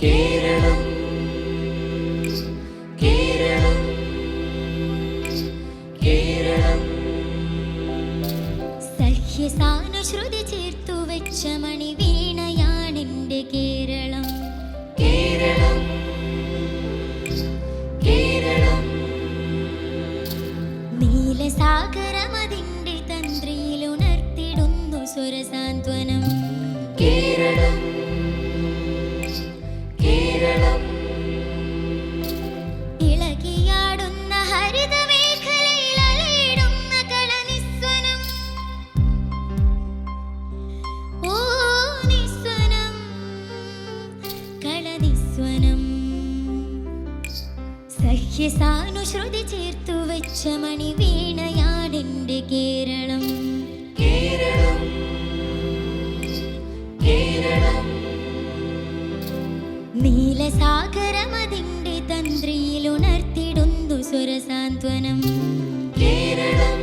കേരളം കേരളം കേരളം സഹ്യസാനുശ്രുതി ചേർത്തു വെച്ച മണിവീണയാണെന്റെ കേരളം. കേരളം കേരളം നീലസാഗരമതിന്റെ തന്ത്രിയിൽ ഉണർത്തിടുന്നു സ്വരസാന്ത്വനം. കേരളം കേരളം ഇളകിയാടുന്ന ഹരിതമേഖലയിൽ അലയിടുന്ന കളനിസ്വനം. ഓ നിസ്വനം, കളനിസ്വനം. സഹ്യസാനുശ്രുതി ചേർത്തു വെച്ച മണിവീണയാണെന്റെ കേരളം. കേരളം കേരളം നീലസാഗരമതിന്റെ തന്ത്രിയിൽ ഉണർത്തിടുന്നു സ്വരസാന്ത്വനം. കേരളം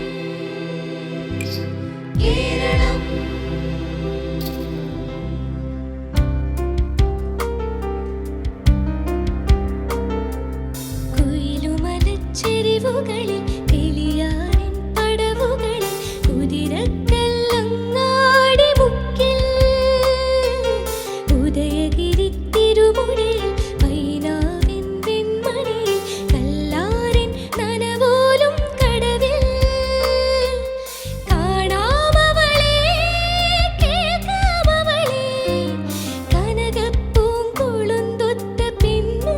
കേരളം കുയിലുമലച്ചെരിവുകളിൽ തെളിയാറിൻ പടവുകളിൽ കുതിരക്കല്ലങ്ങാടി മുക്കിൽ ഉദയഗിരി തിരുമുടിയിൽ പൈനാവിൻ വെൺമണിയിൽ കല്ലാറിൻ നനവോലും കടവിൽ കാണാമവളെ കേൾക്കാമവളെ കനകപ്പൂങ്കുളുന്തൊത്ത പെണ്ണ്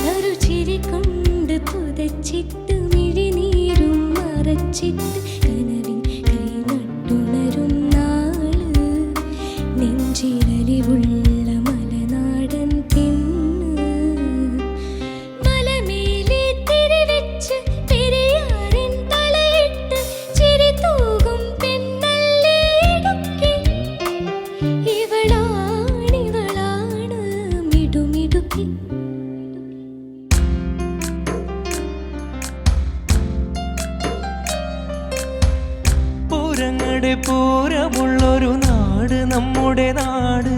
നറുചിരി കൊണ്ട് പുതച്ചിട്ട് മിഴിനീരും മറച്ചിട്ട് കനവിൻ കൈനട്ടുണരും നാള് നെഞ്ചിരലിവുള്ള മലനാടൻ പെണ്ണ്. മലമേലെ തിരിവെച്ച് പെരിയാറിൻ തലയിട്ട് ചിരി തൂകും പെണ്ണല്ലേ ഇടുക്കി. ഇവളാണിവളാണ് മിടുമിടുക്കി. പൂരങ്ങളുടെ പൂരമുള്ളൊരു നാട് നമ്മുടെ നാട്.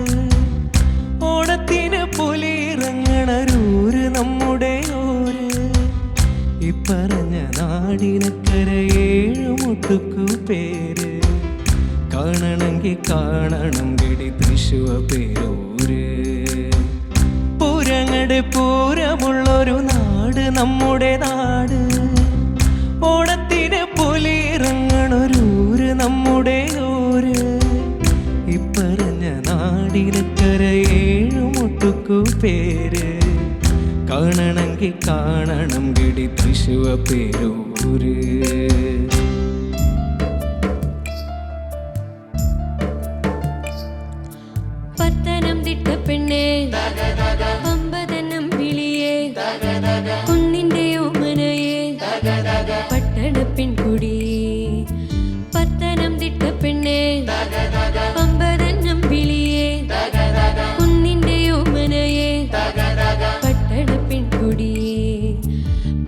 ഓണത്തിന് പുലിയിറങ്ങണരൂര് നമ്മുടെ ഊര്. ഇപ്പറഞ്ഞ നാടിനക്കര ഏഴുമുട്ടുക്കു പേര്. കാണണമെങ്കിൽ കാണണം പിടി തൃശ്ശൂർ പേരൂര്. പൂരങ്ങളുടെ പൂരമുള്ളൊരു നാട് നമ്മുടെ നാട്. ഓണത്തിന് പുലിയിറങ്ങണൊരൂര് നമ്മുടെ ഊര്. ഇപ്പറഞ്ഞ നാടിനക്കര ഏഴുമുട്ടുക്കു പേര്. കാണണമെങ്കിൽ കാണണം പിടി തൃശ്ശൂർ പേരൂര്. പത്തനംതിട്ട പെണ്ണേ പമ്പതനം വിളിയേ കുന്നിന്റെ ഓമനയെ പട്ടണ പെൺകുടി. പത്തനംതിട്ട പെണ്ണേ പമ്പതനം വിളിയേ കുന്നിന്റെ ഓമനയെ പട്ടണ പെൺകുടി.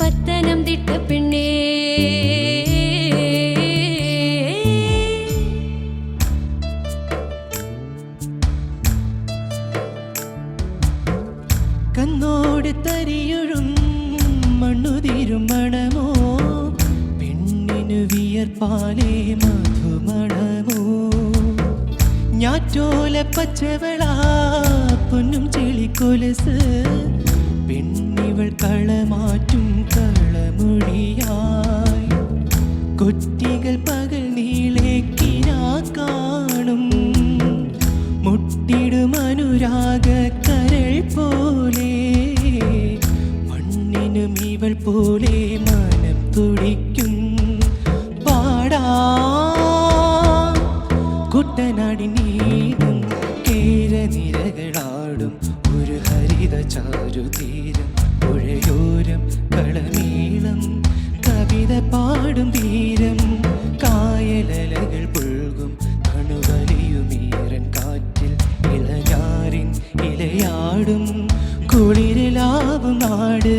പത്തനംതിട്ട പെണ്ണേ കന്നോട് തരിയൊഴും മണ്ണുതിരും മണമോ. പെണ്ണിനു വിയർപ്പാലേ മധുമണമോ. ഞാറ്റോല പച്ചവള പൊന്നും ചെളിക്കൊലസ്. പെണ്ണിവൾ കളമാറ്റും കളമൊഴിയായി. കൊറ്റികൾ പകൽ നീളേക്കിനാ കാണും. മുട്ടിടും അനുരാഗ കരൾ പോലെ. മണ്ണിനും ഇവൾ പോലെ മനം തുടിക്കും. പാടാ കുട്ടനാടിനീടും കേരനിരകളാടും ഒരു ഹരിത ചാരുതീരം. പുഴയോരം കളമീളം കവിത പാടും തീരം. കായലലകൾ പുൽകും കണുവലിയുമീറൻ കാറ്റിൽ ഇളഞ്ഞാറിൻ ഇലയാടും കുളിരിലാവും നാട്.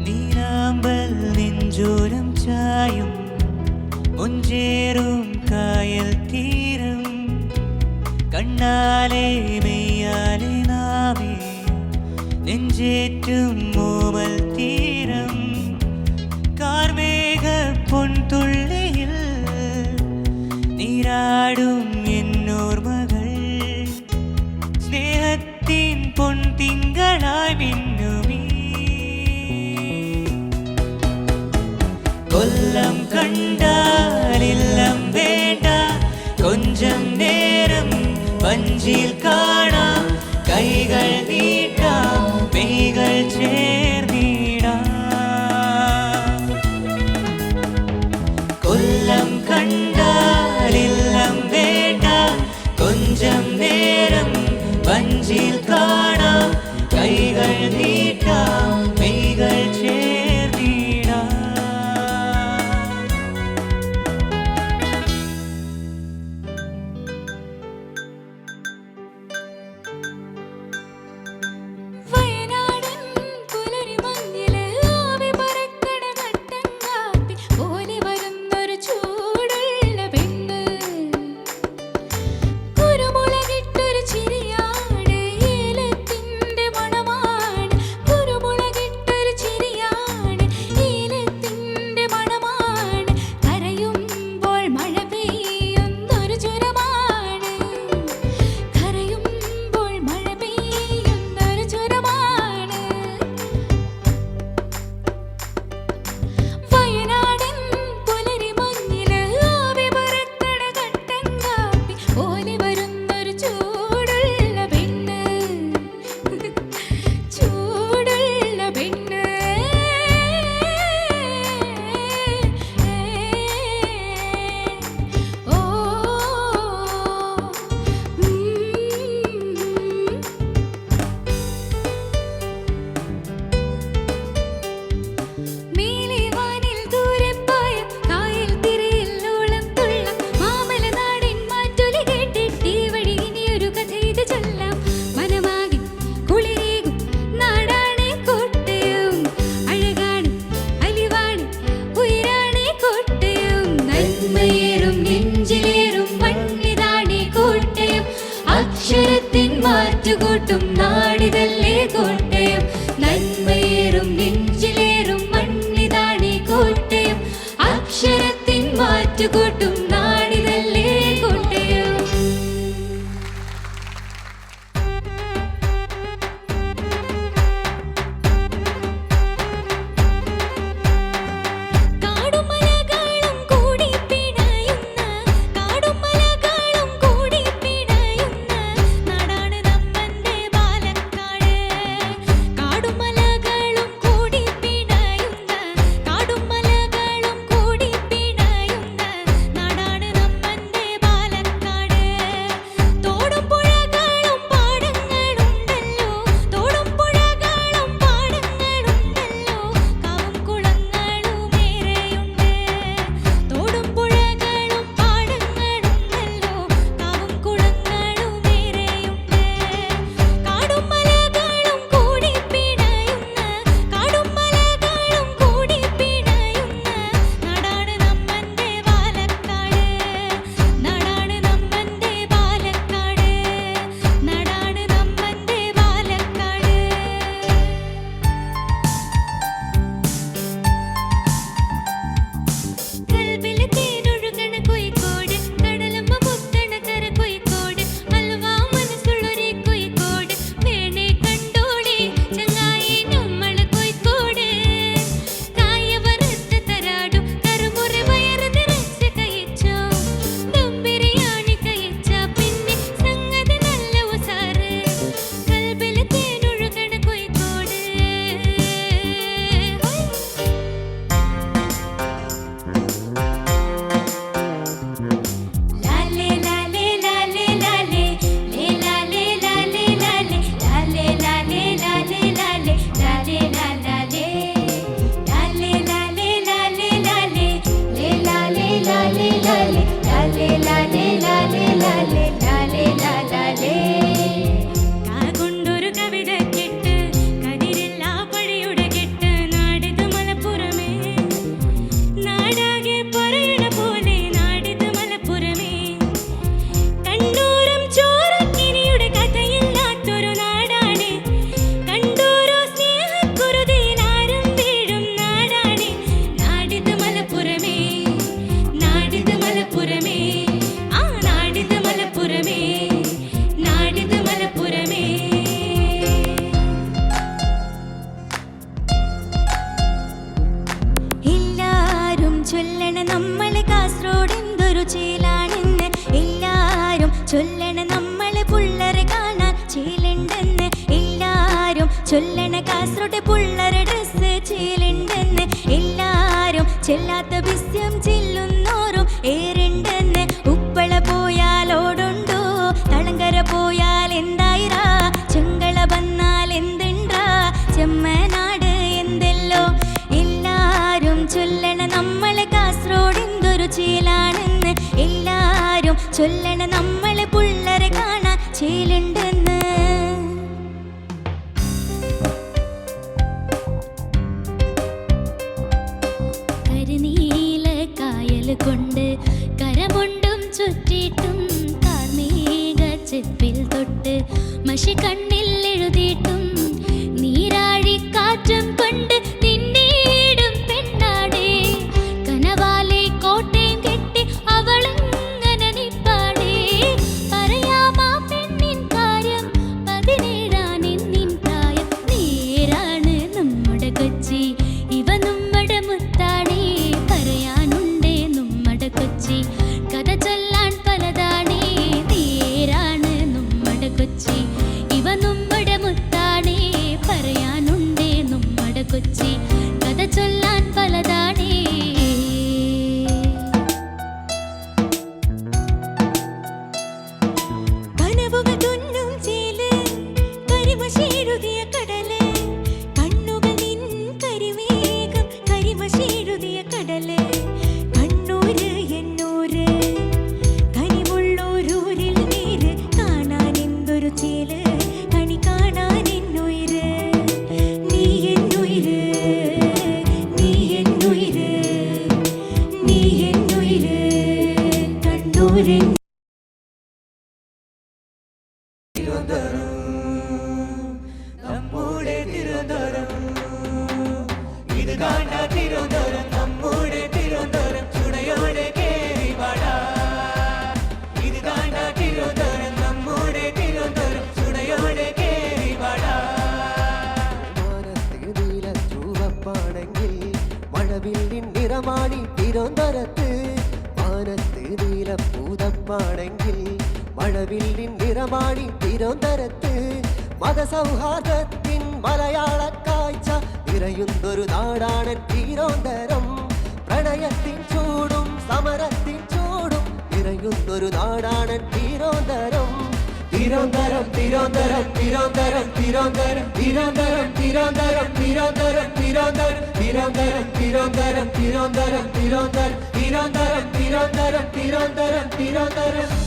നീലാമ്പൽ മഞ്ചൂരം ചായും മുഞ്ചേറും കായൽ തീരം കണ്ണാലെ മെയ്യാലെ നാമേ നെഞ്ചേറ്റും മൂമൽ തീരം കാർമേഘ പൊൻതുള്ളിയിൽ നീരാടും എന്നോർമകൾ സ്നേഹത്തിൻ പൊൻതിങ്കളായി മിന്നുമീ കൊല്ലം കണ്ടാലില്ലം വേണ്ട കൊഞ്ചം നേരം വഞ്ചിയിൽ കാണാം കൈകൾ നീട്ടാം മെയ്കൾ ചേർന്നിടാം കൊല്ലം കണ്ടാലില്ലം വേണ്ട കൊഞ്ചം നേരം വഞ്ചിയിൽ കാണാം കൈകൾ നീട്ടാം മെയ്കൾ ചേർന്നിടാം. ചൊല്ലണ നമ്മളെ കാസർഗോഡ് എന്തൊരു ചേലാണെന്ന് എല്ലാരും ചൊല്ലണ നമ്മളെ പുള്ളരെ കാണാൻ ചേലുണ്ടെന്ന് എല്ലാരും ചൊല്ലണ കാസർഗോഡ് പുള്ളരെ ഡ്രസ്സ് ചേലുണ്ടെന്ന് എല്ലാരും ചെല്ലാത്ത വിസ്യം ചെല്ലുന്നോറും ഏറുണ്ടെന്ന് ഉപ്പള പോയാൽ ഓടുണ്ടോ തളങ്കര പോയാൽ എന്തായിരാ ചെങ്കള വന്നാൽ എന്തുണ്ടാ ചെമ്മനാട് എന്തെല്ലോ എല്ലാരും ചൊല്ലണ നമ്മളെ കാസർഗോഡ് എന്തൊരു ചേലാണെന്ന് എല്ലാരും ചൊല്ലണ നമ്മളെ പുള്ളരെ കാണാൻ ചേലുണ്ടെന്ന് കരിനീല കായൽ കൊണ്ട് കരമുണ്ടും ചുറ്റിയിട്ടും കാർമേഘ ചെപ്പിൽ തൊട്ട് മഷി കണ്ണിൽ എഴുതിയിട്ടും നീരാഴിക്കാറ്റും കൊണ്ട് നിന്നീടും പെണ്ണാടേ കനവാലെ കോട്ടയം കെട്ടി അവളങ്ങനെ നിപ്പാടേ പറയാമാ പെണ്ണിൻ കാര്യം 17 നിൻ പ്രായം നേരാണ് നമ്മുടെ കൊച്ചി ഇവ നമ്മുടെ മുത്താടേ പറയാനുണ്ടേ നമ്മുടെ കൊച്ചി കഥ ചൊല്ലാൻ പലതാണേ നേരാണ് നമ്മുടെ കൊച്ചി ഇവ നമ്മുടെ മുത്താടേ പറയാനുണ്ടേ നമ്മുടെ കൊച്ചി കഥ ചൊല്ലാൻ പലതാണേ കനവുകൾ തുന്നും ചേല് കരിമഷെഴുതിയ കടല് കണ്ണുകൾ നിൻ കരിമേഘം കരിമഷെഴുതിയ കടല് കണ്ണൂര് എന്നൂര് കനിവുള്ളൂരൂരിൽ നീര് കാണാൻ എന്തൊരു ചേല് കണി കാണാൻ എന്നുയിര് നീ എന്നുയിര് നീ എന്നുയിര് നീ എന്നുയിര് കണ്ണൂര് നമ്മുടെ തിരുവനന്തപുരം ഇത് കാണ തിരുവനന്തപുരം നമ്മുടെ തിരുവനന്തപുരം ചുടയോടെ കേറി വാടാ ഇത് കാണ തിരുവനന്തപുരം നമ്മുടെ തിരുവനന്തപുരം ചുടയോടെ കേറി വാടാ മാനത്ത് നീല ചുവപ്പാണെങ്കിൽ മഴവില്ലിൻ നിറമാടി തിരുവനന്തപുരത്ത് മാനത്ത് നീല പൂതപ്പാണെങ്കിൽ മഴവില്ലിൻ നിറമാടി തിരുവനന്തപുരത്ത് മതസൗഹാർദ്ദത്തിൻ മലയാള കാഴ്ച നിറയുന്നൊരു നാടാണ് തിരുവനന്തപുരം പ്രണയത്തിൻ ചൂടും സമരത്തിൻ ചൂടും നിറയുന്നൊരു നാടാണ് തിരുവനന്തപുരം തിരുവനന്തപുരം തിരുവനന്തപുരം തിരുവനന്തപുരം തിരുവനന്തപുരം തിരുവനന്തപുരം തിരുവനന്തപുരം തിരുവനന്തപുരം തിരുവനന്തപുരം തിരുവനന്തപുരം തിരുവനന്തപുരം തിരുവനന്തപുരം തിരുവനന്തപുരം തിരുവനന്തപുരം തിരുവനന്തപുരം തിരുവനന്തപുരം